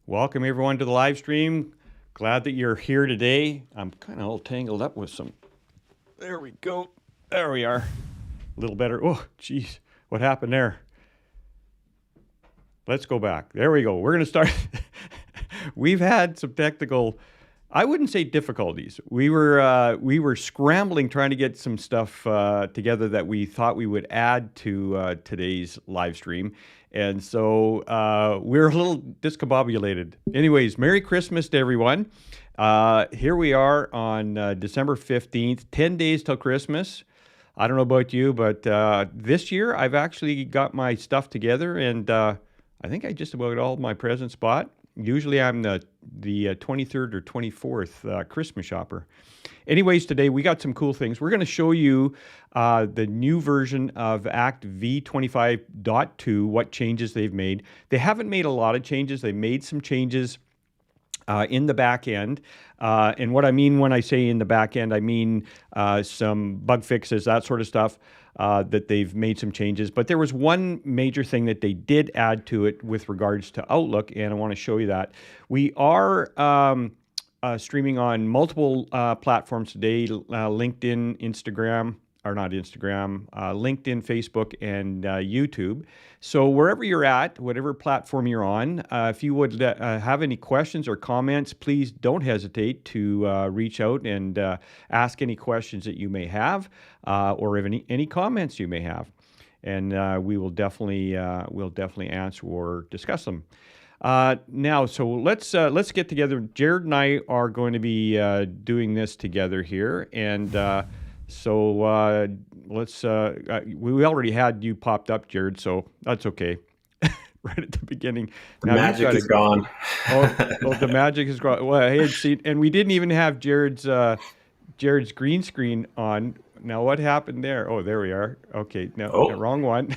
Welcome everyone to the live stream. Glad that you're here today. I'm kind of all tangled up with some. There we go. There we are. A little better. Oh, geez. What happened there? Let's go back. There we go. We're going to start. We've had some technical, I wouldn't say difficulties. We were scrambling trying to get some stuff together that we thought we would add to today's live stream. And so we're a little discombobulated. Anyways, Merry Christmas to everyone. Here we are on December 15th, 10 days till Christmas. I don't know about you, but this year I've actually got my stuff together, and I think I just about all my presents bought. Usually I'm the 23rd or 24th Christmas shopper. Anyways, today we got some cool things. We're going to show you the new version of Act v25.2, what changes they've made. They haven't made a lot of changes. They made some changes in the back end. And what I mean when I say in the back end, I mean some bug fixes, that sort of stuff, that they've made some changes. But there was one major thing that they did add to it with regards to Outlook, and I want to show you that. We are streaming on multiple platforms today, LinkedIn, Instagram, or not Instagram, LinkedIn, Facebook, and YouTube. So wherever you're at, whatever platform you're on, if you would have any questions or comments, please don't hesitate to reach out and ask any questions that you may have, or any comments you may have, and we will definitely answer or discuss them. Now, so let's get together. Jared and I are going to be doing this together here, and so let's. We already had you popped up, Jared, so that's okay. Right at the beginning, the magic is gone. Oh, the magic is gone. Well, I had seen, and we didn't even have Jared's green screen on. Now, what happened there? Oh, there we are. Okay, no, wrong one.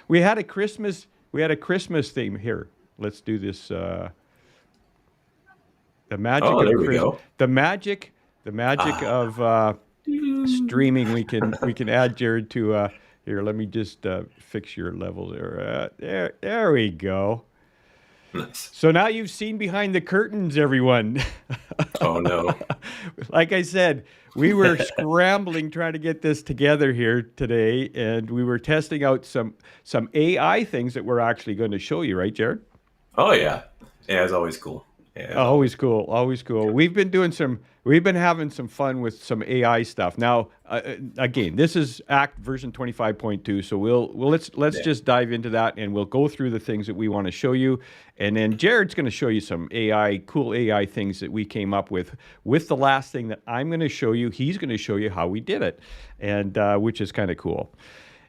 We had a Christmas theme here. Let's do this. The magic of Christmas. The magic of streaming. We can add Jared to here. Let me just fix your level there. There we go. Nice. So now you've seen behind the curtains, everyone. Oh no! Like I said, we were scrambling trying to get this together here today, and we were testing out some AI things that we're actually going to show you, right, Jared? Oh yeah, it's always cool. Yeah, always cool. We've been having some fun with some AI stuff. Now, again, this is Act version 25.2, so let's just dive into that, and we'll go through the things that we want to show you, and then Jared's going to show you some cool AI things that we came up with the last thing that I'm going to show you. He's going to show you how we did it, and which is kind of cool.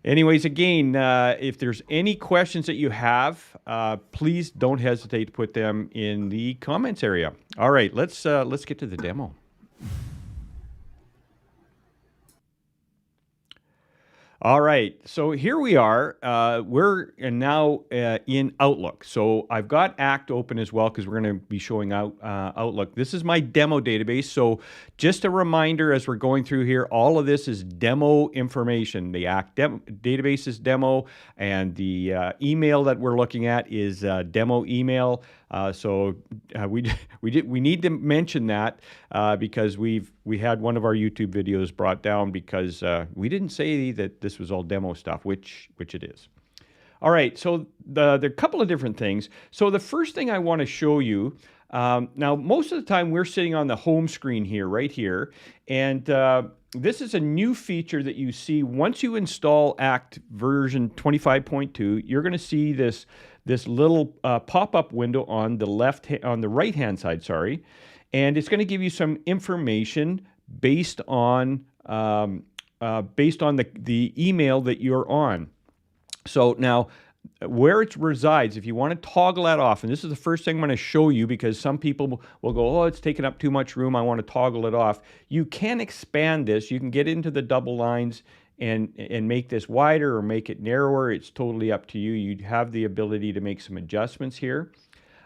Anyways, again, if there's any questions that you have, please don't hesitate to put them in the comments area. All right, let's get to the demo. All right, so here we are. We're now in Outlook. So I've got Act open as well because we're going to be showing out Outlook. This is my demo database. So just a reminder as we're going through here, all of this is demo information. The Act database is demo, and the email that we're looking at is demo email. So we need to mention that because we had one of our YouTube videos brought down because we didn't say that this was all demo stuff, which it is. All right, so there are a couple of different things. So the first thing I want to show you, now most of the time we're sitting on the home screen here, right here, and this is a new feature that you see once you install Act version 25.2. You're going to see this little pop-up window on the right-hand side, sorry, and it's going to give you some information based on the email that you're on. So now, where it resides, if you want to toggle that off, and this is the first thing I'm going to show you because some people will go, oh, it's taking up too much room, I want to toggle it off. You can expand this. You can get into the double lines and make this wider or make it narrower. It's totally up to you. You'd have the ability to make some adjustments here.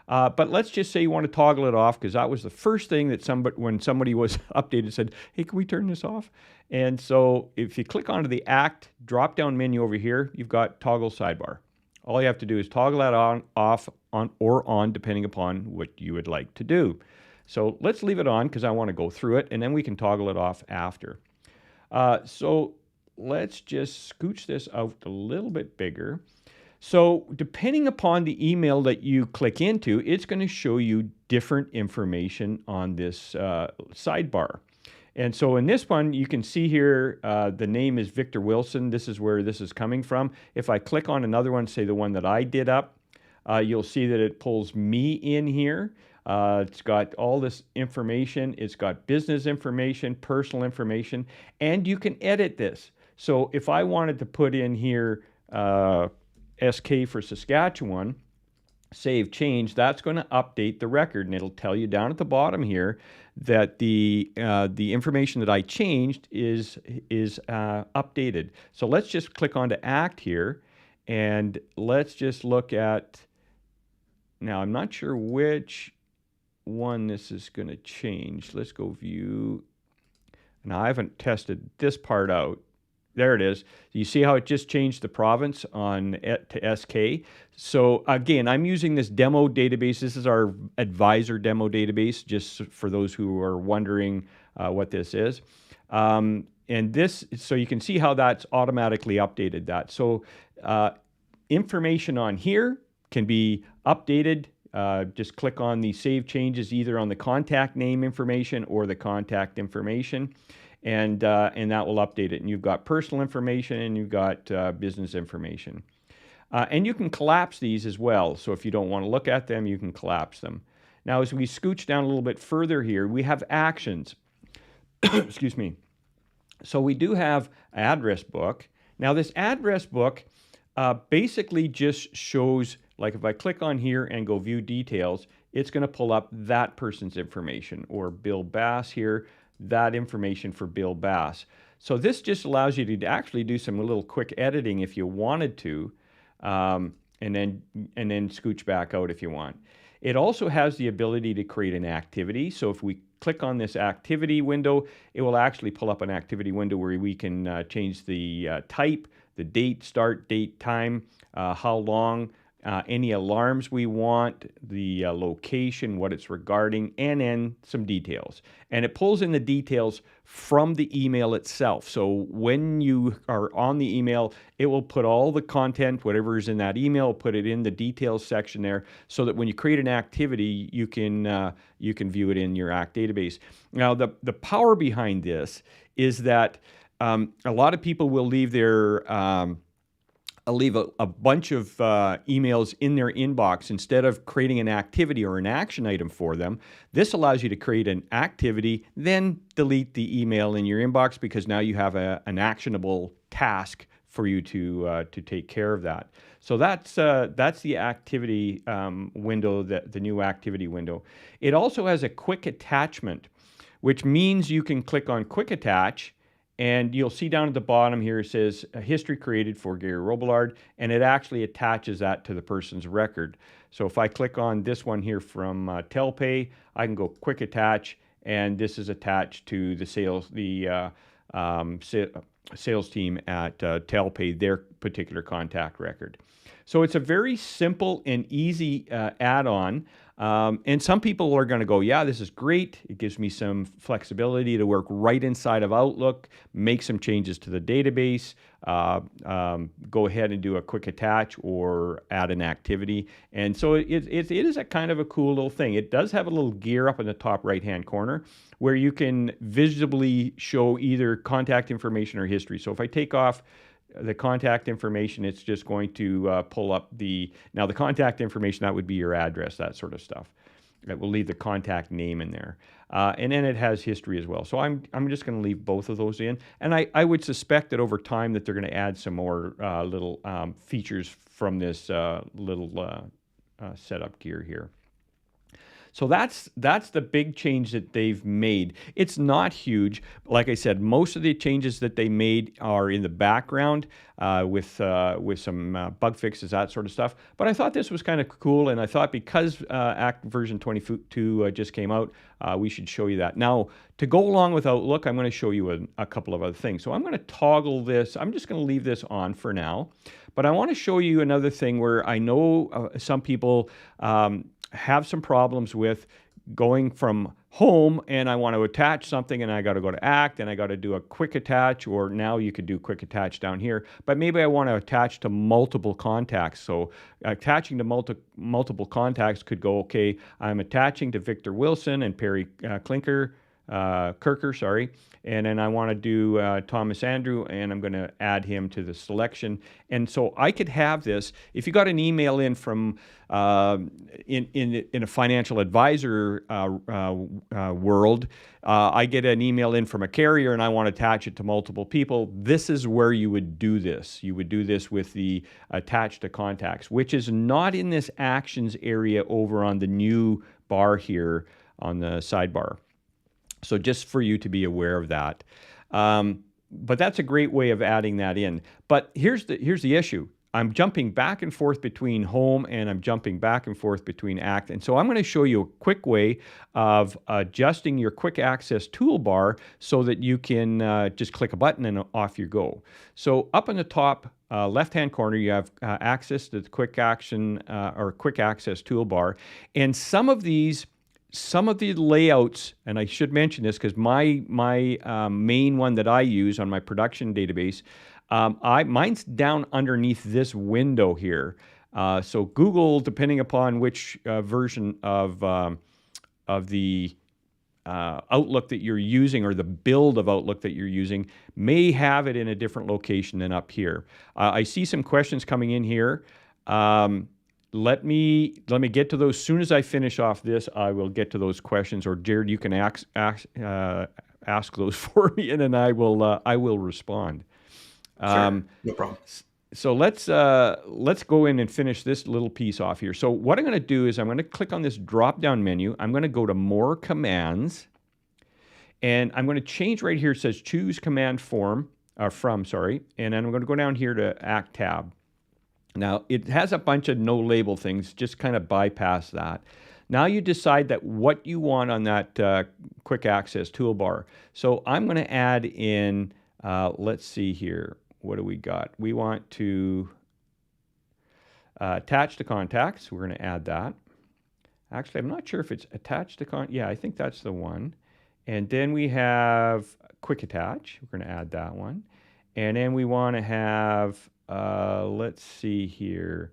But let's just say you want to toggle it off because that was the first thing that when somebody was updated said, hey, can we turn this off? And so if you click onto the Act drop-down menu over here, you've got toggle sidebar. All you have to do is toggle that on, off, on depending upon what you would like to do. So let's leave it on because I want to go through it, and then we can toggle it off after. So let's just scooch this out a little bit bigger. So depending upon the email that you click into, it's going to show you different information on this sidebar. And so in this one, you can see here, the name is Victor Wilson. This is where this is coming from. If I click on another one, say the one that I did up, you'll see that it pulls me in here. It's got all this information. It's got business information, personal information, and you can edit this. So if I wanted to put in here SK for Saskatchewan, save change, that's going to update the record, and it'll tell you down at the bottom here that the information that I changed is updated. So let's just click on to Act here, and let's just look at, now I'm not sure which one this is going to change. Let's go view. Now I haven't tested this part out. There it is. You see how it just changed the province on to SK. So again, I'm using this demo database. This is our advisor demo database, just for those who are wondering what this is. And this, so you can see how that's automatically updated that. So information on here can be updated. Just click on the Save Changes either on the contact name information or the contact information, and that will update it. And you've got personal information and you've got business information. And you can collapse these as well. So if you don't want to look at them, you can collapse them. Now, as we scooch down a little bit further here, we have actions. Excuse me. So we do have address book. Now, this address book basically just shows, like if I click on here and go view details, it's going to pull up that person's information, or Bill Bass here, that information for Bill Bass. So this just allows you to actually do some little quick editing if you wanted to, and then scooch back out if you want. It also has the ability to create an activity. So if we click on this activity window, it will actually pull up an activity window where we can change the type, the date, start date, time, how long, any alarms we want, the location, what it's regarding, and then some details. And it pulls in the details from the email itself. So when you are on the email, it will put all the content, whatever is in that email, put it in the details section there, so that when you create an activity, you can view it in your Act database. Now, the power behind this is that a lot of people will leave their leave a bunch of emails in their inbox instead of creating an activity or an action item for them. This allows you to create an activity, then delete the email in your inbox, because now you have an actionable task for you to take care of that. So that's the activity window, the new activity window. It also has a quick attachment, which means you can click on Quick Attach, and you'll see down at the bottom here, it says a history created for Gary Robillard, and it actually attaches that to the person's record. So if I click on this one here from Telpay, I can go Quick Attach, and this is attached to the sales team at Telpay, their particular contact record. So it's a very simple and easy add-on. And some people are going to go, yeah, this is great. It gives me some flexibility to work right inside of Outlook, make some changes to the database, go ahead and do a quick attach or add an activity. And so it is a kind of a cool little thing. It does have a little gear up in the top right-hand corner where you can visibly show either contact information or history. So if I take off the contact information, it's just going to pull up now the contact information, that would be your address, that sort of stuff. It will leave the contact name in there. And then it has history as well. So I'm just going to leave both of those in. And I would suspect that over time that they're going to add some more little features from this little setup gear here. So that's the big change that they've made. It's not huge. Like I said, most of the changes that they made are in the background with some bug fixes, that sort of stuff. But I thought this was kind of cool, and I thought because Act version 22 just came out, we should show you that. Now, to go along with Outlook, I'm going to show you a couple of other things. So I'm going to toggle this. I'm just going to leave this on for now. But I want to show you another thing where I know some people have some problems with going from home and I want to attach something and I got to go to Act and I got to do a quick attach, or now you could do quick attach down here, but maybe I want to attach to multiple contacts. So attaching to multiple contacts could go, okay, I'm attaching to Victor Wilson and Perry Kirker, sorry, and then I want to do Thomas Andrew, and I'm going to add him to the selection. And so I could have this. If you got an email in from in a financial advisor world, I get an email in from a carrier, and I want to attach it to multiple people. This is where you would do this. You would do this with the attach to contacts, which is not in this actions area over on the new bar here on the sidebar. So just for you to be aware of that. But that's a great way of adding that in. But here's the issue. I'm jumping back and forth between home and I'm jumping back and forth between Act. And so I'm going to show you a quick way of adjusting your quick access toolbar so that you can just click a button and off you go. So up in the top left-hand corner, you have access to the quick action or quick access toolbar. And some of the layouts, and I should mention this because my main one that I use on my production database, mine's down underneath this window here. So Google, depending upon which version of the Outlook that you're using or the build of Outlook that you're using, may have it in a different location than up here. I see some questions coming in here. Let me get to those. As soon as I finish off this, I will get to those questions. Or Jared, you can ask those for me, and then I will respond. Sure. No problem. So let's go in and finish this little piece off here. So what I'm going to do is I'm going to click on this drop-down menu. I'm going to go to More Commands, and I'm going to change right here. It says Choose Command from, and then I'm going to go down here to Act tab. Now, it has a bunch of no label things, just kind of bypass that. Now you decide that what you want on that quick access toolbar. So I'm going to add in, let's see here, what do we got? We want to attach to contacts. We're going to add that. Actually, I'm not sure if it's attached to yeah, I think that's the one. And then we have quick attach. We're going to add that one. And then we want to have, let's see here.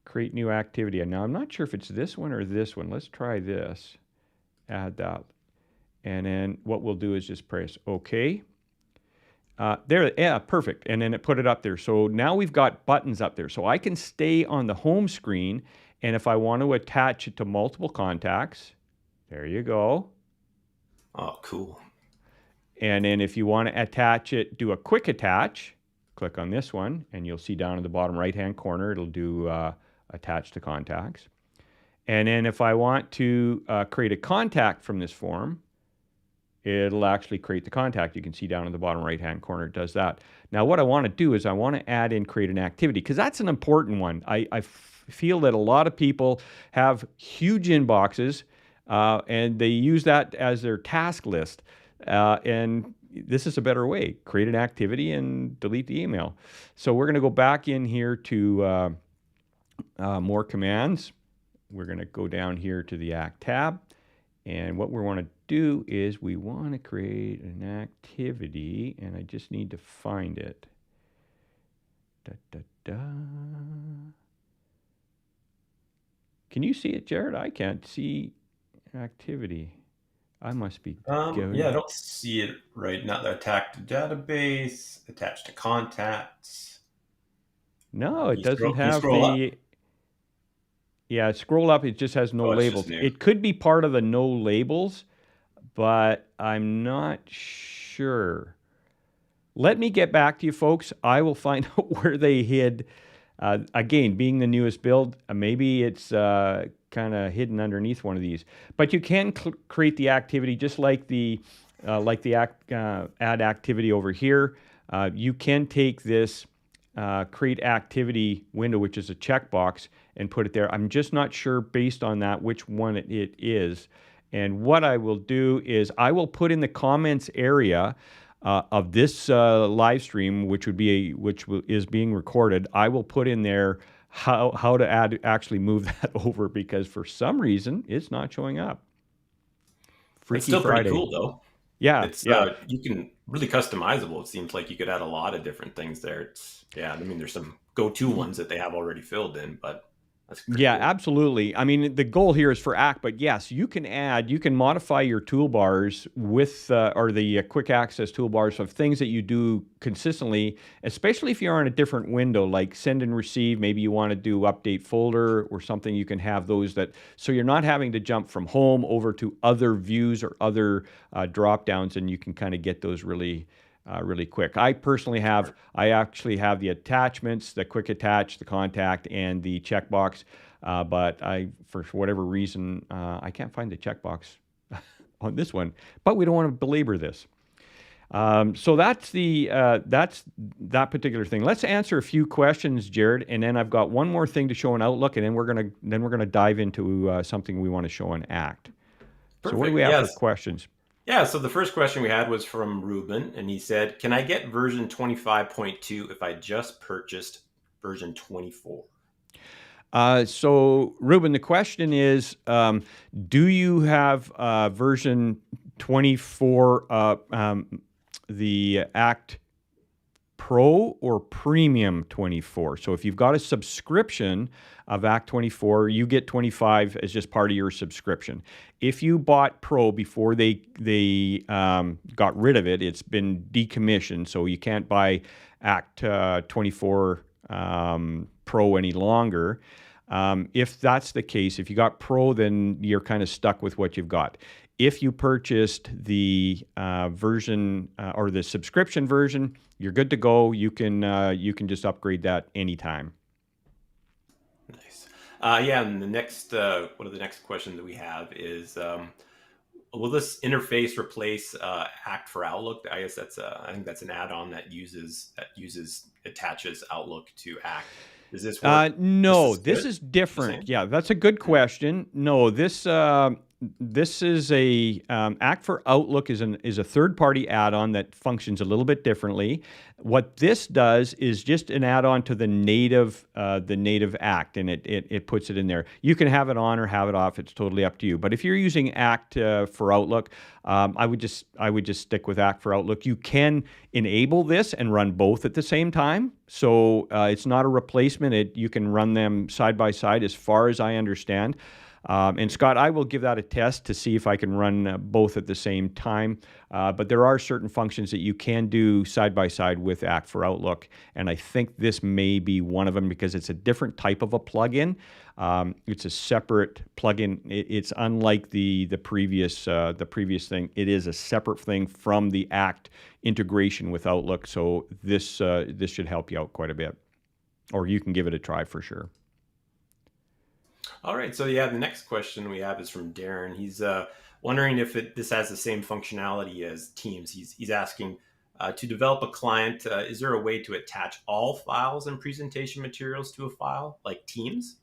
Create new activity. Now, I'm not sure if it's this one or this one. Let's try this. Add that. And then what we'll do is just press OK. There, yeah, perfect. And then it put it up there. So now we've got buttons up there. So I can stay on the home screen. And if I want to attach it to multiple contacts, there you go. Oh, cool. And then if you want to attach it, do a quick attach, click on this one, and you'll see down in the bottom right-hand corner, it'll do attach to contacts. And then if I want to create a contact from this form, it'll actually create the contact. You can see down in the bottom right-hand corner, it does that. Now, what I want to do is I want to add in create an activity, because that's an important one. I feel that a lot of people have huge inboxes, and they use that as their task list. And this is a better way. Create an activity and delete the email. So we're going to go back in here to More Commands. We're going to go down here to the Act tab. And what we want to do is we want to create an activity, and I just need to find it. Can you see it, Jared? I can't see activity. I must be yeah, I don't see it right now. The attach to database, attached to contacts. No, it doesn't have the... Yeah, scroll up. It just has no labels. It could be part of the no labels, but I'm not sure. Let me get back to you, folks. I will find out where they hid. Again, being the newest build, maybe it's kind of hidden underneath one of these. But you can create the activity just like the add activity over here. You can take this create activity window, which is a checkbox, and put it there. I'm just not sure based on that which one it is. And what I will do is I will put in the comments area of this live stream, is being recorded, I will put in there how to actually move that over, because for some reason it's not showing up. That's Freaky still pretty Friday. cool, though. Yeah, It's yeah. you can really customizable. It seems like you could add a lot of different things there. I mean, there's some go-to ones that they have already filled in, but that's pretty Yeah, cool. absolutely. I mean, the goal here is for ACT, but yes, you can modify your toolbars with, or the quick access toolbars of things that you do consistently, especially if you're on a different window, like send and receive. Maybe you want to do update folder or something. You can have those so you're not having to jump from home over to other views or other drop downs, and you can kind of get those really quick. I actually have the attachments, the quick attach, the contact, and the checkbox. But for whatever reason, I can't find the checkbox on this one. But we don't want to belabor this. So that's that particular thing. Let's answer a few questions, Jared, and then I've got one more thing to show in Outlook, and then we're gonna dive into something we want to show in ACT. Perfect. So what do we have for questions? Yeah, so the first question we had was from Ruben, and he said, "Can I get version 25.2 if I just purchased version 24?" So Ruben, the question is, do you have version 24, the ACT Pro or Premium 24? So if you've got a subscription of ACT 24, you get 25 as just part of your subscription. If you bought Pro before they got rid of it, it's been decommissioned, so you can't buy ACT 24 Pro any longer. If that's the case, if you got Pro, then you're kind of stuck with what you've got. If you purchased the version or the subscription version, you're good to go. You can just upgrade that anytime. Nice. Yeah, and the next one of the next questions that we have is, will this interface replace ACT for Outlook? I guess I think that's an add-on that attaches Outlook to ACT. Does this work? No, this is different. Yeah, that's a good question. No, this is a ACT for Outlook is a third-party add-on that functions a little bit differently. What this does is just an add-on to the native ACT, and it puts it in there. You can have it on or have it off. It's totally up to you. But if you're using ACT for Outlook, I would just stick with ACT for Outlook. You can enable this and run both at the same time. So it's not a replacement. You can run them side by side, as far as I understand. And Scott, I will give that a test to see if I can run both at the same time. But there are certain functions that you can do side by side with ACT for Outlook, and I think this may be one of them because it's a different type of a plugin. It's a separate plugin. It's unlike the previous thing. It is a separate thing from the ACT integration with Outlook. So this should help you out quite a bit, or you can give it a try for sure. All right, so yeah, the next question we have is from Darren. He's wondering if this has the same functionality as Teams. He's asking, to develop a client, is there a way to attach all files and presentation materials to a file like Teams?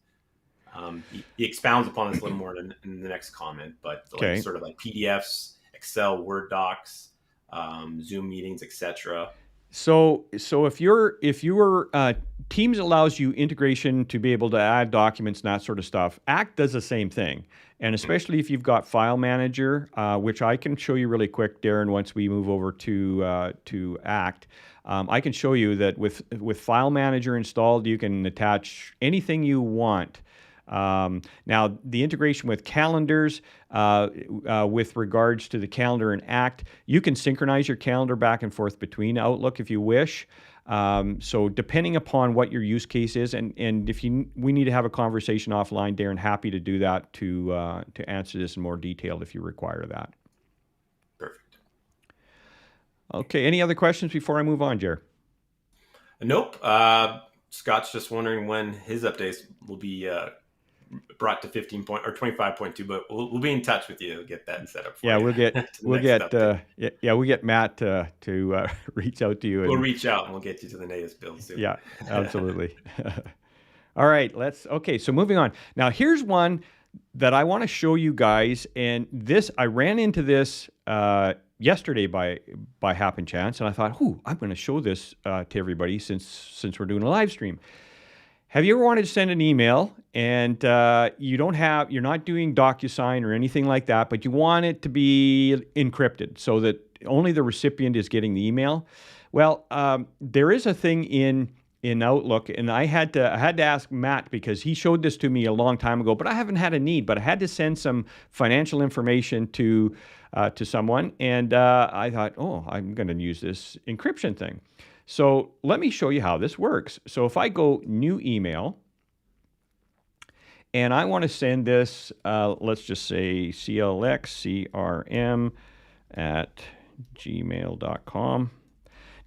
He expounds upon this a little more in the next comment, but okay. Sort of like PDFs, Excel, Word docs, Zoom meetings, etc. So if you're Teams allows you integration to be able to add documents and that sort of stuff. ACT does the same thing, and especially if you've got File Manager, which I can show you really quick, Darren. Once we move over to ACT, I can show you that with File Manager installed, you can attach anything you want. Now, the integration with calendars, with regards to the calendar and ACT, you can synchronize your calendar back and forth between Outlook if you wish. So depending upon what your use case is, and if we need to have a conversation offline, Darren, happy to do that to answer this in more detail if you require that. Perfect. Okay, any other questions before I move on, Jer? Nope. Scott's just wondering when his updates will be brought to 25.2, but we'll be in touch with you to get that set up for you. we'll get Matt to reach out to you. We'll reach out and we'll get you to the native build soon. Yeah, absolutely. All right, so moving on. Now here's one that I want to show you guys, and I ran into this yesterday by happen chance, and I thought, I'm going to show this to everybody since we're doing a live stream. Have you ever wanted to send an email and you're not doing DocuSign or anything like that, but you want it to be encrypted so that only the recipient is getting the email? Well, there is a thing in Outlook, and I had to ask Matt because he showed this to me a long time ago, but I haven't had a need. But I had to send some financial information to someone, and I thought, I'm going to use this encryption thing. So let me show you how this works. So if I go new email, and I want to send this, let's just say clxcrm@gmail.com.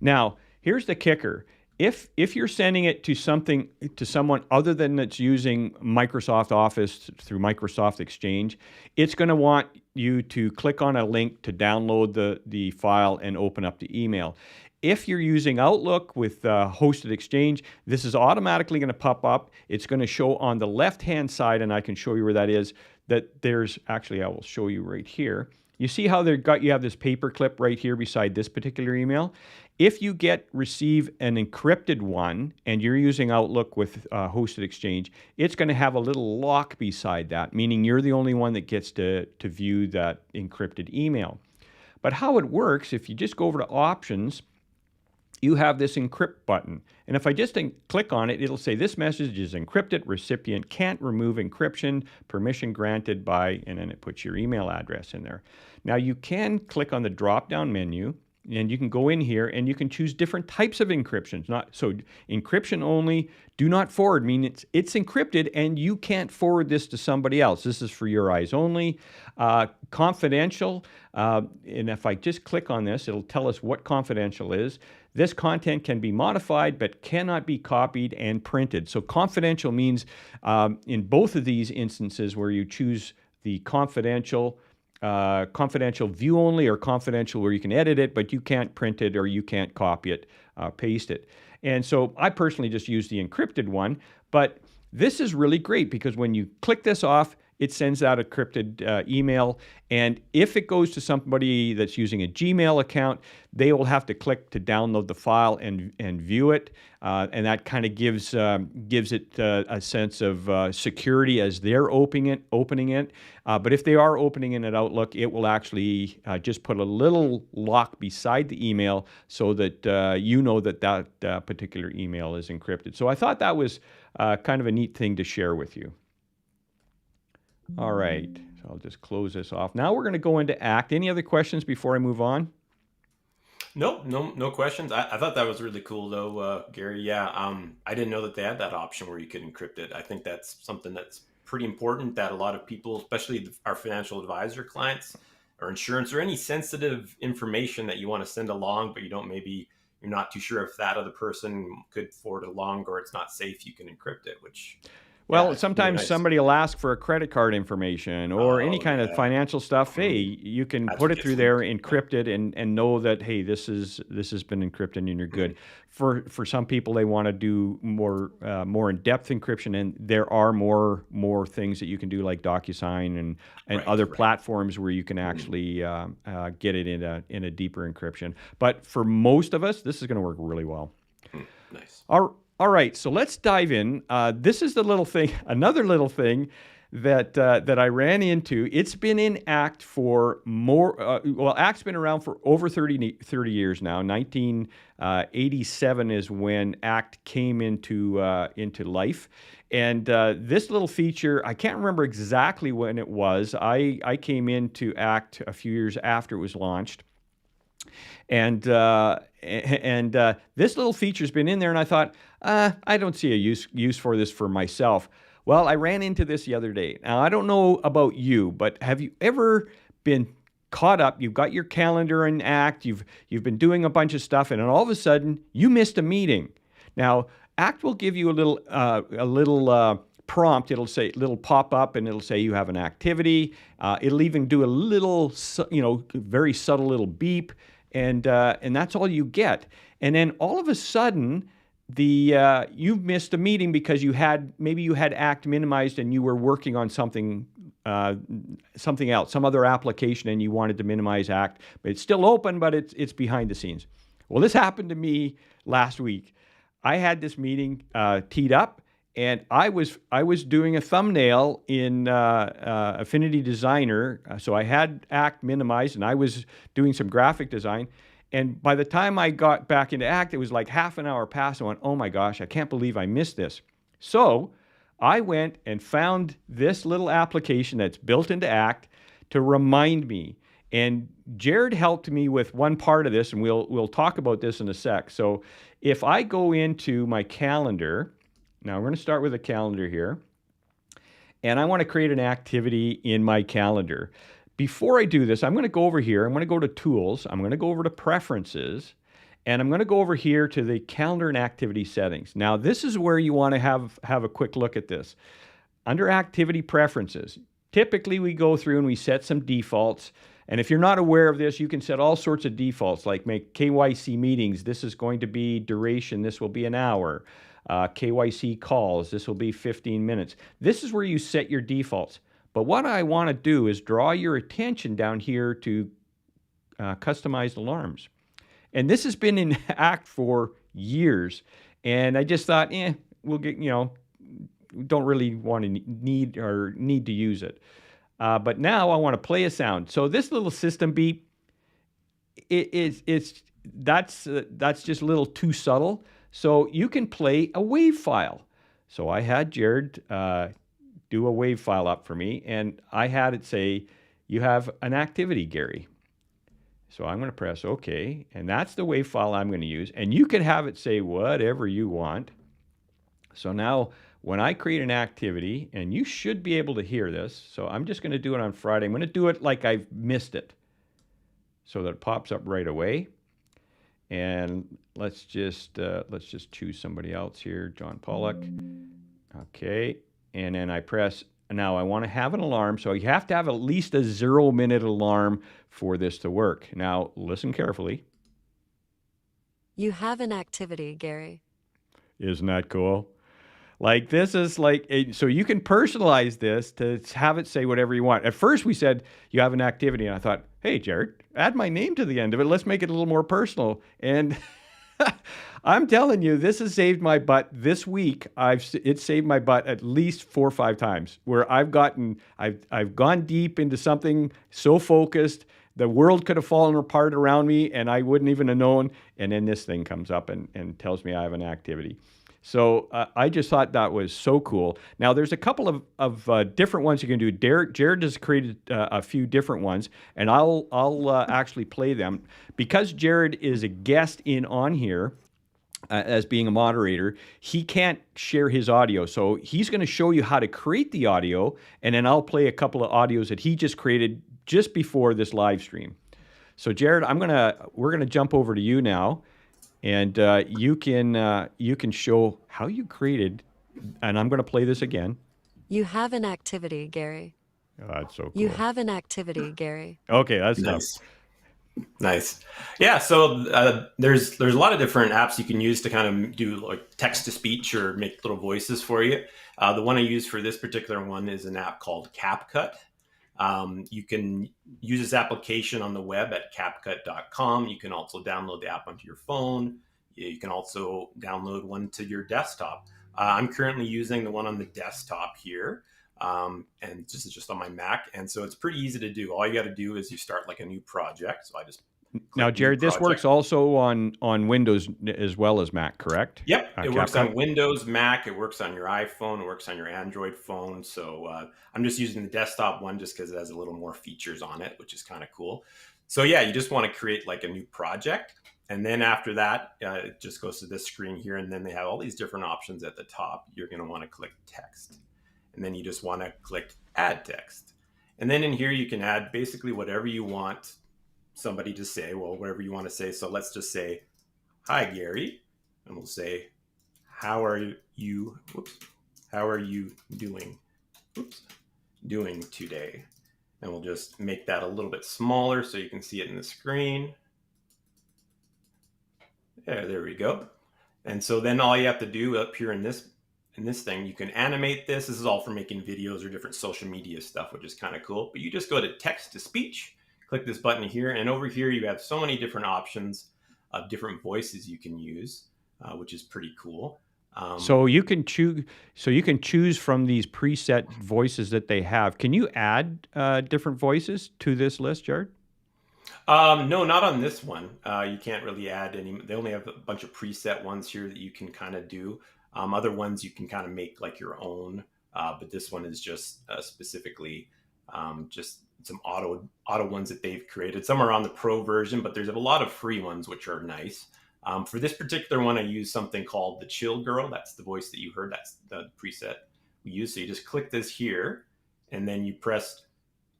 Now, here's the kicker. If you're sending it to someone other than that's using Microsoft Office through Microsoft Exchange, it's going to want you to click on a link to download the file and open up the email. If you're using Outlook with hosted Exchange, this is automatically going to pop up. It's going to show on the left-hand side, and I can show you where that is, that there's, actually I will show you right here. You see how you have this paper clip right here beside this particular email? If you receive an encrypted one and you're using Outlook with hosted Exchange, it's going to have a little lock beside that, meaning you're the only one that gets to view that encrypted email. But how it works, if you just go over to Options, you have this encrypt button. And if I just click on it, it'll say this message is encrypted, recipient can't remove encryption, permission granted by, and then it puts your email address in there. Now you can click on the drop-down menu and you can go in here and you can choose different types of encryptions. So encryption only, do not forward, means it's encrypted and you can't forward this to somebody else. This is for your eyes only. Confidential, and if I just click on this, it'll tell us what confidential is. This content can be modified but cannot be copied and printed. So confidential means in both of these instances where you choose the confidential view only or confidential where you can edit it, but you can't print it or you can't copy it, paste it. And so I personally just use the encrypted one, but this is really great because when you click this off, it sends out a encrypted email. And if it goes to somebody that's using a Gmail account, they will have to click to download the file and view it. And that kind of gives it a sense of security as they're opening it. But if they are opening it at Outlook, it will actually just put a little lock beside the email so that you know that particular email is encrypted. So I thought that was kind of a neat thing to share with you. All right, so I'll just close this off. Now we're going to go into Act. Any other questions before I move on? No questions. I thought that was really cool, though, Gary. Yeah, I didn't know that they had that option where you could encrypt it. I think that's something that's pretty important that a lot of people, especially our financial advisor clients or insurance or any sensitive information that you want to send along, but you're not too sure if that other person could forward it along or it's not safe, you can encrypt it, which... Well, sometimes really nice. Somebody will ask for a credit card information or any kind of financial stuff. Hey, you can put it through there, encrypt it, and know that, hey, this has been encrypted and you're good. For some people, they want to do more in-depth encryption, and there are more things that you can do like DocuSign and other platforms where you can actually get it in a deeper encryption. But for most of us, this is going to work really well. Nice. All right, so let's dive in. This is another little thing that I ran into. It's been in ACT for ACT's been around for over 30 years now. 1987 is when ACT came into life. And this little feature, I can't remember exactly when it was. I came into ACT a few years after it was launched. And this little feature's been in there, and I thought, I don't see a use for this for myself. Well, I ran into this the other day. Now, I don't know about you, but have you ever been caught up? You've got your calendar in ACT, you've been doing a bunch of stuff, and then all of a sudden, you missed a meeting. Now, ACT will give you a little prompt. It'll say, little pop up, and it'll say you have an activity. It'll even do a little, very subtle little beep, and that's all you get. And then all of a sudden, you've missed a meeting because you had ACT minimized and you were working on something something else, some other application, and you wanted to minimize Act, but it's still open, but it's behind the scenes. Well, this happened to me last week. I had this meeting teed up, and I was doing a thumbnail in Affinity Designer, so I had Act minimized, and I was doing some graphic design. And by the time I got back into Act, it was like half an hour past. I went, oh my gosh, I can't believe I missed this. So I went and found this little application that's built into Act to remind me. And Jared helped me with one part of this, and we'll talk about this in a sec. So if I go into my calendar, now we're going to start with a calendar here, and I want to create an activity in my calendar. Before I do this, I'm going to go over here. I'm going to go to Tools. I'm going to go over to Preferences, and I'm going to go over here to the Calendar and Activity Settings. Now, this is where you want to have a quick look at this. Under Activity Preferences, typically we go through and we set some defaults. And if you're not aware of this, you can set all sorts of defaults, like make KYC meetings. This is going to be duration. This will be an hour. KYC calls. This will be 15 minutes. This is where you set your defaults. But what I want to do is draw your attention down here to customized alarms. And this has been in Act for years. And I just thought, we'll get, don't really want to need to use it. But now I want to play a sound. So this little system beep, that's just a little too subtle. So you can play a WAV file. So I had Jared do a WAV file up for me, and I had it say, you have an activity, Gary. So I'm going to press OK, and that's the WAV file I'm going to use. And you can have it say whatever you want. So now when I create an activity, and you should be able to hear this, so I'm just going to do it on Friday. I'm going to do it like I've missed it so that it pops up right away. And let's just choose somebody else here, John Pollock. Okay, and then I press, now I want to have an alarm, so you have to have at least a 0-minute alarm for this to work. Now, listen carefully. You have an activity, Gary. Isn't that cool? Like, this is like, so you can personalize this to have it say whatever you want. At first we said, you have an activity, and I thought, hey, Jared, add my name to the end of it. Let's make it a little more personal. And I'm telling you, this has saved my butt this week. It saved my butt at least 4 or 5 times where I've gone deep into something so focused, the world could have fallen apart around me and I wouldn't even have known. And then this thing comes up and tells me I have an activity. So I just thought that was so cool. Now, there's a couple of different ones you can do. Jared has created a few different ones, and I'll actually play them. Because Jared is a guest on here as being a moderator, he can't share his audio. So he's going to show you how to create the audio, and then I'll play a couple of audios that he just created just before this live stream. So Jared, we're gonna jump over to you now. And you can show how you created, and I'm going to play this again. You have an activity, Gary. Oh, that's so cool. You have an activity, Gary. Okay, that's nice. Nice. Yeah, so there's a lot of different apps you can use to kind of do like text to speech or make little voices for you. The one I use for this particular one is an app called CapCut. You can use this application on the web at CapCut.com. You can also download the app onto your phone. You can also download one to your desktop. I'm currently using the one on the desktop here, and this is just on my Mac. And so it's pretty easy to do. All you got to do is you start like a new project. So I just now, Jared, this works also on Windows as well as Mac, correct? Yep, it works on Windows, Mac. It works on your iPhone. It works on your Android phone. So I'm just using the desktop one just because it has a little more features on it, which is kind of cool. So yeah, you just want to create like a new project. And then after that, it just goes to this screen here. And then they have all these different options at the top. You're going to want to click text. And then you just want to click add text. And then in here, you can add basically whatever you want somebody to say, well, whatever you want to say. So let's just say, hi, Gary. And we'll say, how are you doing today? And we'll just make that a little bit smaller so you can see it in the screen. Yeah, there we go. And so then all you have to do up here in this in this thing, you can animate this. This is all for making videos or different social media stuff, which is kind of cool. But you just go to text to speech, click this button here, and over here you have so many different options of different voices you can use, which is pretty cool. So you can choose. So you can choose from these preset voices that they have. Can you add different voices to this list, Jared? No, not on this one. You can't really add any. They only have a bunch of preset ones here that you can kind of do. Other ones you can kind of make like your own, but this one is just specifically just some auto ones that they've created. Some are on the pro version, but there's a lot of free ones which are nice. For this particular one, I use something called the Chill Girl. That's the voice that you heard. That's the preset we use. So you just click this here, and then you press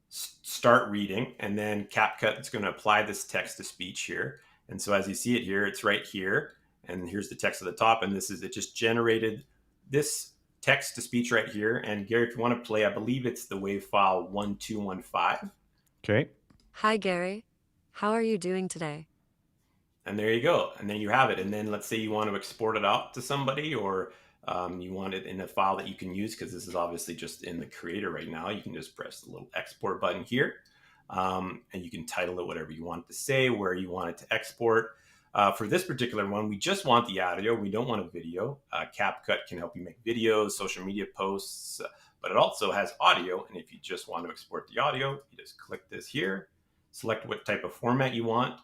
start reading, and then CapCut is going to apply this text to speech here. And so as you see it here, it's right here, and here's the text at the top, and this is, it just generated this text to speech right here. And Gary, if you want to play, I believe it's the wave file 1215. Okay. Hi, Gary. How are you doing today? And there you go. And then you have it. And then let's say you want to export it out to somebody, or you want it in a file that you can use, because this is obviously just in the creator right now. You can just press the little export button here, and you can title it whatever you want it to say, where you want it to export. For this particular one, we just want the audio. We don't want a video. CapCut can help you make videos, social media posts, but it also has audio. And if you just want to export the audio, you just click this here, select what type of format you want.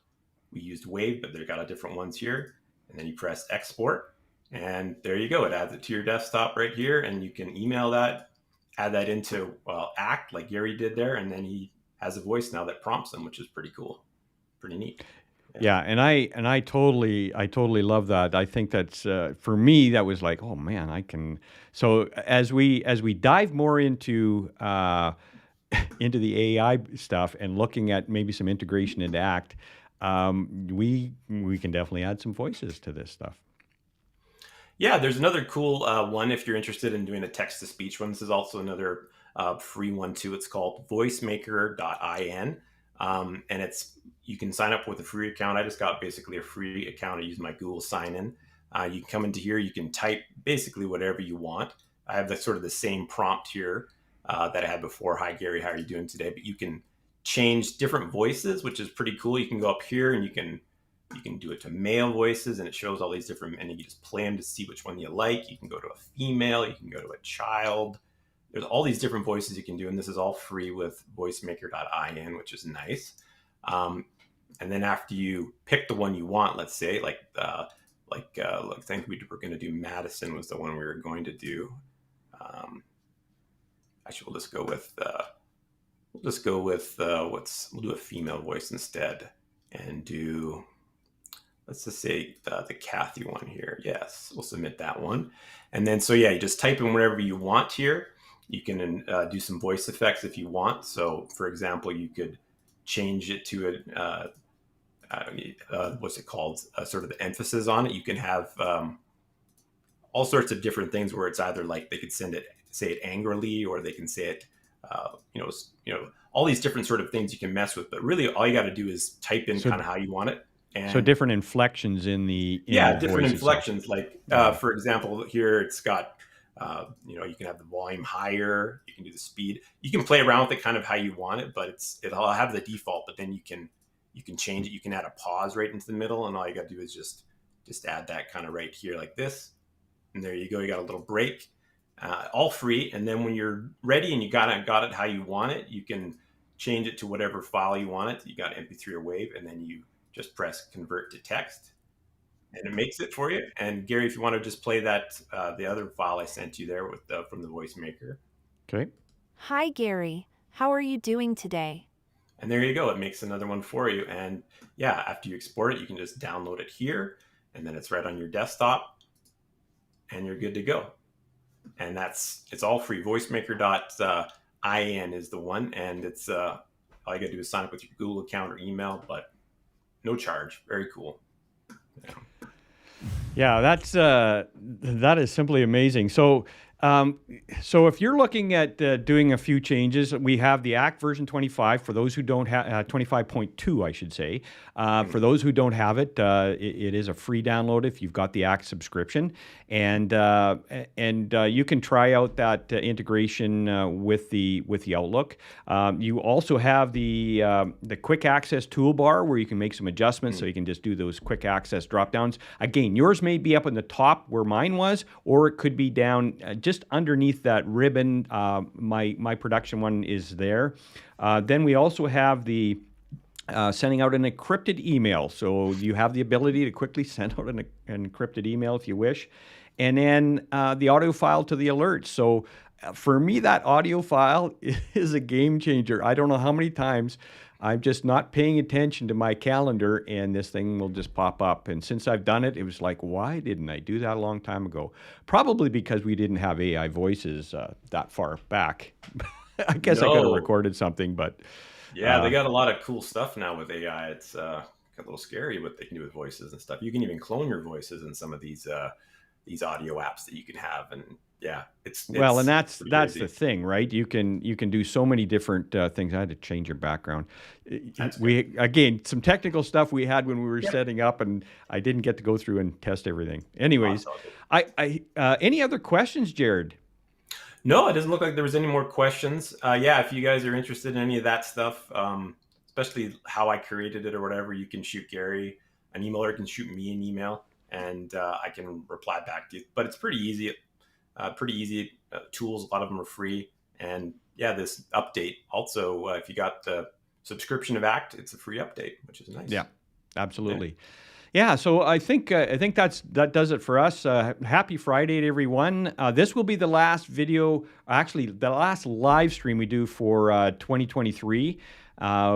We used Wave, but they've got a different ones here. And then you press export, and there you go. It adds it to your desktop right here, and you can email that, add that into Act like Gary did there, and then he has a voice now that prompts him, which is pretty cool, pretty neat. Yeah, and I totally love that. I think that's for me that was like, oh man, I can. So as we dive more into into the AI stuff and looking at maybe some integration into Act, we can definitely add some voices to this stuff. Yeah, there's another cool one if you're interested in doing a text-to-speech one. This is also another free one too. It's called Voicemaker.in, and you can sign up with a free account. I just got basically a free account. I use my Google sign-in. You can come into here. You can type basically whatever you want. I have sort of the same prompt here that I had before. Hi, Gary. How are you doing today? But you can change different voices, which is pretty cool. You can go up here and you can do it to male voices, and it shows all these different, and you just play them to see which one you like. You can go to a female, you can go to a child. There's all these different voices you can do, and this is all free with voicemaker.in, which is nice. And then after you pick the one you want, let's say I think we were going to do Madison was the one we were going to do. Actually, we'll just go with we'll do a female voice instead, and do, let's just say the Kathy one here. Yes, we'll submit that one. And then, so yeah, you just type in whatever you want here. You can do some voice effects if you want. So for example, you could change it to what's it called? Sort of the emphasis on it. You can have all sorts of different things where it's either like they could say it angrily, or they can say it, all these different sort of things you can mess with. But really all you got to do is type in kind of how you want it. And so different inflections in the different inflections. Itself. Like for example, here it's got you can have the volume higher, you can do the speed, you can play around with it kind of how you want it, but it'll have the default, but then you can change it. You can add a pause right into the middle, and all you got to do is just add that kind of right here like this, and there you go. You got a little break, all free. And then when you're ready and you got it how you want it, you can change it to whatever file you want it. You got MP3 or WAV, and then you just press convert to text, and it makes it for you. And Gary, if you want to just play that, the other file I sent you there from the Voicemaker. Okay. Hi, Gary. How are you doing today? And there you go. It makes another one for you. And yeah, after you export it, you can just download it here, and then it's right on your desktop, and you're good to go. And it's all free. Voicemaker.in is the one, and it's all you got to do is sign up with your Google account or email, but no charge. Very cool. Yeah, that is simply amazing. So So if you're looking at doing a few changes, we have the Act version 25 for those who don't have 25.2, I should say. For those who don't have it, it is a free download if you've got the Act subscription, and you can try out that integration with the Outlook. You also have the quick access toolbar where you can make some adjustments, so you can just do those quick access drop downs. Again, yours may be up in the top where mine was, or it could be down just underneath that ribbon. My production one is there. Then we also have the sending out an encrypted email. So you have the ability to quickly send out an encrypted email if you wish. And then the audio file to the alerts. So for me, that audio file is a game changer. I don't know how many times I'm just not paying attention to my calendar and this thing will just pop up. And since I've done it, it was like, why didn't I do that a long time ago? Probably because we didn't have AI voices that far back. I guess I could have recorded something, but... Yeah, they got a lot of cool stuff now with AI. It's a little scary what they can do with voices and stuff. You can even clone your voices in some of these audio apps that you can have, and yeah, it's well, and that's crazy. the thing, right? You can do so many different things. I had to change your background. Again, some technical stuff we had when we were setting up, and I didn't get to go through and test everything. Anyways, any other questions, Jared? No, it doesn't look like there was any more questions. Yeah, if you guys are interested in any of that stuff, especially how I created it or whatever, you can shoot Gary an email or you can shoot me an email, and I can reply back to you. But it's pretty easy. Tools, a lot of them are free. And yeah, this update also, if you got the subscription of Act, it's a free update, which is nice. Yeah, absolutely. Yeah, so I think that does it for us. Happy Friday to everyone. This will be the last video, actually the last live stream we do for 2023.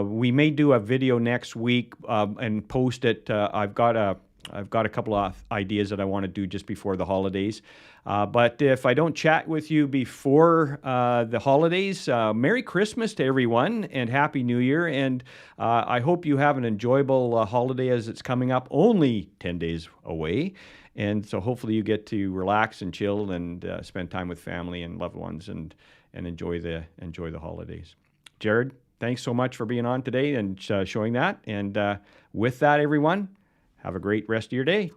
We may do a video next week and post it. I've got a couple of ideas that I want to do just before the holidays. But if I don't chat with you before the holidays, Merry Christmas to everyone and Happy New Year. And I hope you have an enjoyable holiday as it's coming up, only 10 days away. And so hopefully you get to relax and chill and spend time with family and loved ones and enjoy the holidays. Jared, thanks so much for being on today and showing that. And with that, everyone, have a great rest of your day.